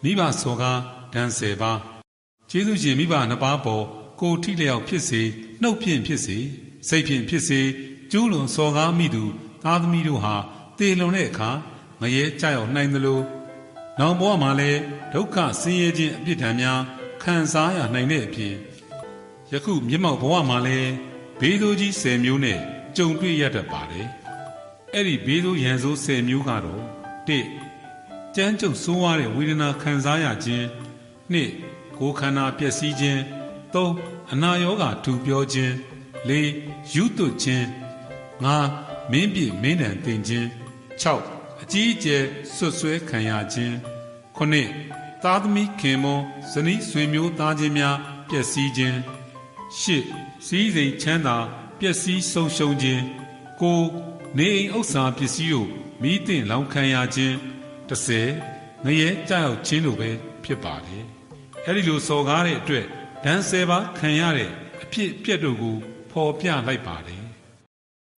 မိဘစော်ကားဒဏ်10ပါးကျေးဇူးရှင်မိဘ2ပါးပေါ်ကိုထိလျောက်ဖြစ်စေနှုတ်ဖြင့်ဖြစ်စေစိတ်ဖြင့်ဖြစ်စေကျူးလွန်စော်ကားမိသူသားသမီးတို့ဟာတေလွန်တဲ့အခါငရဲကြောက်ရောက်နိုင်သလိုနောင်ဘဝမှာလည်းဒုက္ခဆင်းရဲခြင်းအပြစ်ဒဏ်များခံစားရနိုင်တဲ့အပြင်ယခုမျက်မှောက်ဘဝမှာလည်းဘေးဆိုးကြီး10မျိုးနဲ့ကြုံတွေ့ရတတ်ပါတယ်။အဲ့ဒီဘေးဆိုးရန်ဆိုး10မျိုးကတော့1ကြမ်းကြုတ်ဆိုးဝါးတဲ့ဝေဒနာခံစားရခြင်း2ကိုယ်ခန္ဓာပျက်စီးခြင်း3အနာရောဂါထူပြောခြင်း4ယူသွတ်ခြင်း5မင်းပြစ်မင်းတန်တင်ခြင်း6အကြီးအကျယ်ဆွတ်ဆွဲခံရခြင်း9သားသမီးခင်မွန်းဇနီးဆွေမျိုးသားချင်းများပျက်စီးခြင်း8စီးစိမ်ချမ်းသာပျက်စီးဆုံးရှုံးခြင်း9နေအိမ်ဥစ္စာပစ္စည်းတို့မိသင့်လောင်ခံရခြင်း10ငရဲကြောက်ရောက်ခြင်းလိုပဲဖြစ်ပါတယ်အဲဒီလိုစော်ကားတဲ့အတွက်ဒဏ်10ပါးခံရတဲ့အဖြစ်အပျက်တို့ကိုဖော်ပြလိုက်ပါတယ်